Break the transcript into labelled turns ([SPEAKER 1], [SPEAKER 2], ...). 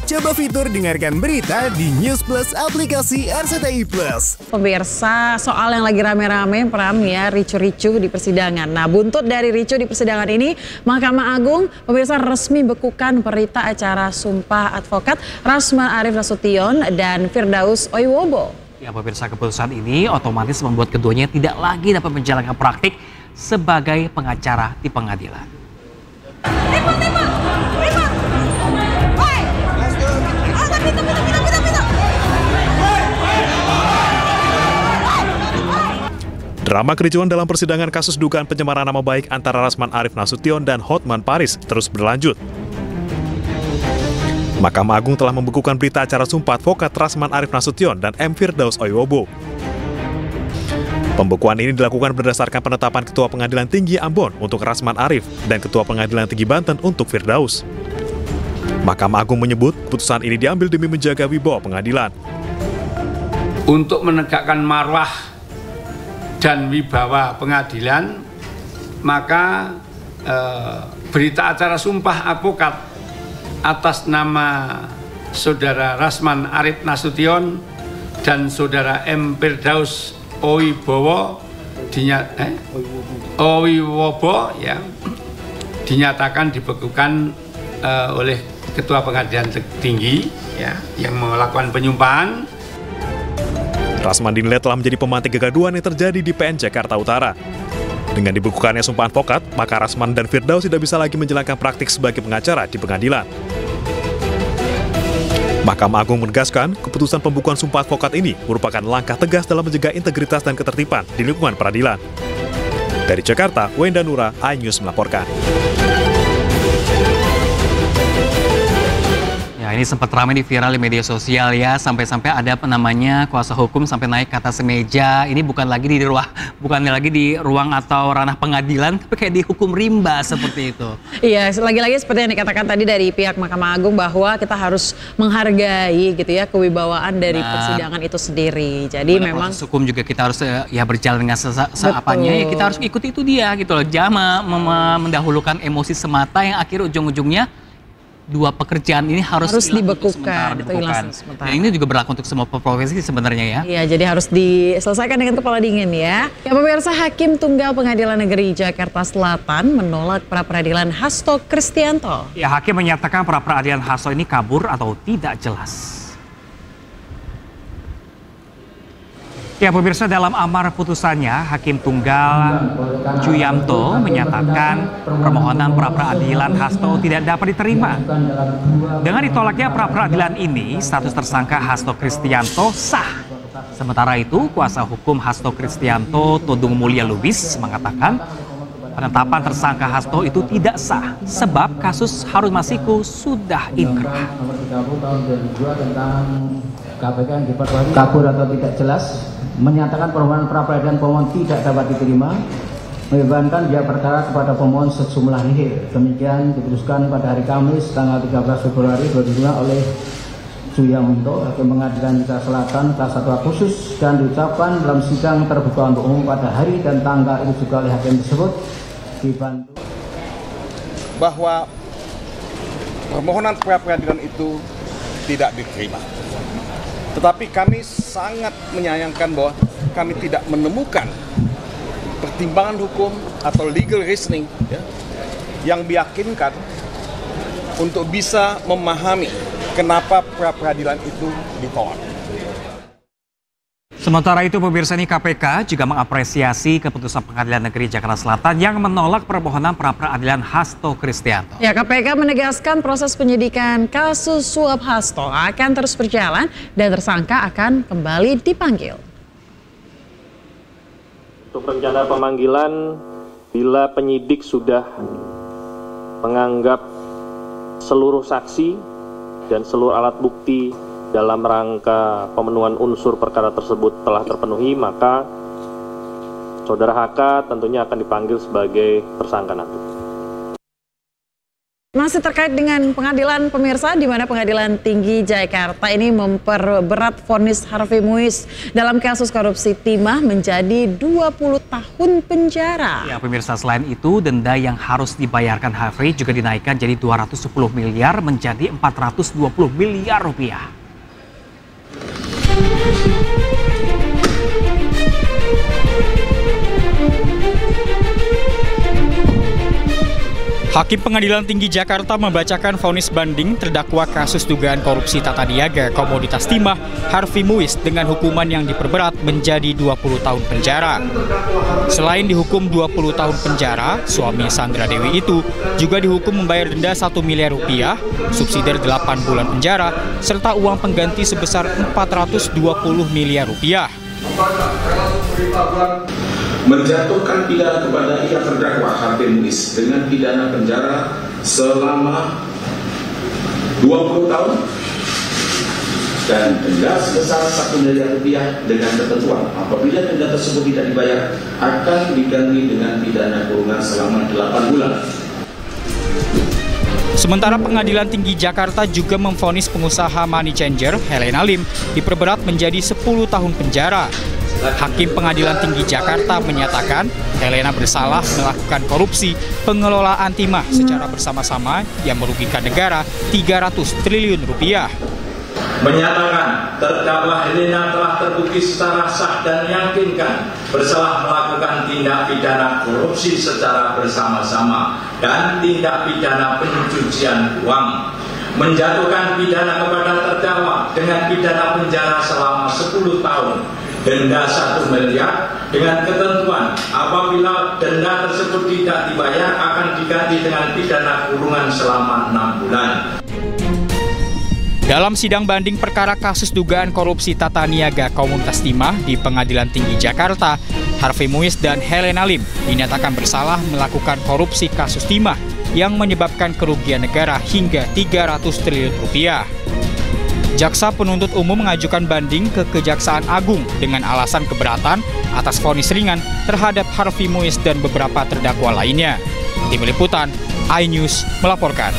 [SPEAKER 1] Coba fitur dengarkan berita di News Plus aplikasi RCTI Plus.
[SPEAKER 2] Pemirsa, soal yang lagi rame-rame Pram ya, ricu-ricu di persidangan. Nah, buntut dari ricu di persidangan ini, Mahkamah Agung pemirsa resmi bekukan berita acara Sumpah Advokat Rasman Arif Nasution dan Firdaus Oiwobo.
[SPEAKER 3] Ya, pemirsa, keputusan ini otomatis membuat keduanya tidak lagi dapat menjalankan praktik sebagai pengacara di pengadilan.
[SPEAKER 4] Drama kericuan dalam persidangan kasus dugaan pencemaran nama baik antara Rasman Arif Nasution dan Hotman Paris terus berlanjut. Mahkamah Agung telah membekukan berita acara Sumpah Advokat Rasman Arif Nasution dan M. Firdaus Oiwobo. Pembekuan ini dilakukan berdasarkan penetapan Ketua Pengadilan Tinggi Ambon untuk Rasman Arif dan Ketua Pengadilan Tinggi Banten untuk Firdaus. Mahkamah Agung menyebut putusan ini diambil demi menjaga wibawa pengadilan.
[SPEAKER 5] Untuk menegakkan marwah dan wibawa pengadilan, maka berita acara Sumpah Advokat atas nama Saudara Rasman Arif Nasution dan Saudara M. Firdaus Oiwobo dinyatakan dibekukan oleh Ketua Pengadilan Tinggi ya, yang melakukan penyumpahan.
[SPEAKER 4] Rasman dinilai telah menjadi pemantik kegaduhan yang terjadi di PN Jakarta Utara. Dengan dibekukannya Sumpah Advokat, maka Rasman dan Firdaus tidak bisa lagi menjalankan praktik sebagai pengacara di pengadilan. Mahkamah Agung menegaskan, keputusan pembukuan Sumpah Advokat ini merupakan langkah tegas dalam menjaga integritas dan ketertiban di lingkungan peradilan. Dari Jakarta, Wenda Nura, iNews melaporkan.
[SPEAKER 3] Ya, ini sempat ramai di viral di media sosial ya, sampai-sampai ada namanya kuasa hukum sampai naik ke atas meja. Ini bukan lagi di ruang atau ranah pengadilan, tapi kayak dihukum rimba seperti itu. Iya,
[SPEAKER 2] lagi-lagi seperti yang dikatakan tadi dari pihak Mahkamah Agung bahwa kita harus menghargai gitu ya kewibawaan dari persidangan itu sendiri. Jadi memang
[SPEAKER 3] proses hukum juga kita harus ya berjalan dengan seapanya ya, kita harus ikuti itu dia gitu loh. Jangan mendahulukan emosi semata yang akhir ujung-ujungnya dua pekerjaan ini harus
[SPEAKER 2] dibekukan.
[SPEAKER 3] Nah, ini juga berlaku untuk semua profesi sebenarnya ya.
[SPEAKER 2] Iya, jadi harus diselesaikan dengan kepala dingin ya. Ya pemirsa, Hakim Tunggal Pengadilan Negeri Jakarta Selatan menolak pra-peradilan Hasto Kristianto.
[SPEAKER 3] Ya, hakim menyatakan pra-peradilan Hasto ini kabur atau tidak jelas. Ya pemirsa, dalam amar putusannya, Hakim Tunggal Juyamto menyatakan permohonan pra-peradilan Hasto tidak dapat diterima. Dengan ditolaknya pra-peradilan ini, status tersangka Hasto Kristianto sah. Sementara itu, kuasa hukum Hasto Kristianto, Todung Mulya Lubis, mengatakan penetapan tersangka Hasto itu tidak sah, sebab kasus Harun Masiku sudah inkrah.
[SPEAKER 6] KPK yang diperbarui kabur atau tidak jelas, menyatakan permohonan pra-peradilan pemohon tidak dapat diterima, membebankan biaya perkara kepada pemohon sejumlah nihil. Demikian diputuskan pada hari Kamis tanggal 13 Februari 2022 oleh Juyamto, Hakim Pengadilan Jakarta Selatan kelas 1 khusus, dan diucapkan dalam sidang terbuka untuk umum pada hari dan tanggal itu juga oleh hakim tersebut dibantu
[SPEAKER 7] bahwa permohonan pra-peradilan itu tidak diterima. Tetapi kami sangat menyayangkan bahwa kami tidak menemukan pertimbangan hukum atau legal reasoning ya, yang meyakinkan untuk bisa memahami kenapa pra-peradilan itu ditolak.
[SPEAKER 3] Sementara itu pemirsa, ini KPK juga mengapresiasi keputusan Pengadilan Negeri Jakarta Selatan yang menolak permohonan pra-peradilan Hasto Kristianto.
[SPEAKER 2] Ya, KPK menegaskan proses penyidikan kasus suap Hasto akan terus berjalan dan tersangka akan kembali dipanggil.
[SPEAKER 8] Untuk rencana pemanggilan, bila penyidik sudah menganggap seluruh saksi dan seluruh alat bukti dalam rangka pemenuhan unsur perkara tersebut telah terpenuhi, maka Saudara HK tentunya akan dipanggil sebagai tersangka nanti.
[SPEAKER 2] Masih terkait dengan pengadilan pemirsa, di mana Pengadilan Tinggi Jakarta ini memperberat vonis Harvey Muiz dalam kasus korupsi timah menjadi 20 tahun penjara.
[SPEAKER 3] Ya pemirsa, selain itu denda yang harus dibayarkan Harvey juga dinaikkan jadi 210 miliar menjadi 420 miliar rupiah.
[SPEAKER 9] Hakim Pengadilan Tinggi Jakarta membacakan vonis banding terdakwa kasus dugaan korupsi tata niaga komoditas timah Harvey Muiz dengan hukuman yang diperberat menjadi 20 tahun penjara. Selain dihukum 20 tahun penjara, suami Sandra Dewi itu juga dihukum membayar denda 1 miliar rupiah, subsidi 8 bulan penjara, serta uang pengganti sebesar 420 miliar rupiah.
[SPEAKER 10] Menjatuhkan pidana kepada ia terdakwa Harvey Muiz dengan pidana penjara selama 20 tahun dan denda sebesar 1 miliar rupiah dengan ketentuan apabila denda tersebut tidak dibayar akan diganti dengan pidana kurungan selama 8 bulan.
[SPEAKER 9] Sementara Pengadilan Tinggi Jakarta juga memvonis pengusaha money changer Helena Lim diperberat menjadi 10 tahun penjara. Hakim Pengadilan Tinggi Jakarta menyatakan Helena bersalah melakukan korupsi pengelolaan timah secara bersama-sama yang merugikan negara 300 triliun rupiah.
[SPEAKER 10] Menyatakan terdakwa Helena telah terbukti secara sah dan meyakinkan bersalah melakukan tindak pidana korupsi secara bersama-sama dan tindak pidana pencucian uang. Menjatuhkan pidana kepada terdakwa dengan pidana penjara selama 10 tahun, denda 1 miliar dengan ketentuan apabila denda tersebut tidak dibayar akan diganti dengan pidana kurungan selama 6 bulan.
[SPEAKER 9] Dalam sidang banding perkara kasus dugaan korupsi tata niaga komoditas timah di Pengadilan Tinggi Jakarta, Harvey Muiz dan Helena Lim dinyatakan bersalah melakukan korupsi kasus timah yang menyebabkan kerugian negara hingga 300 triliun rupiah. Jaksa penuntut umum mengajukan banding ke Kejaksaan Agung dengan alasan keberatan atas vonis ringan terhadap Harvey Muiz dan beberapa terdakwa lainnya. Tim Liputan, iNews melaporkan.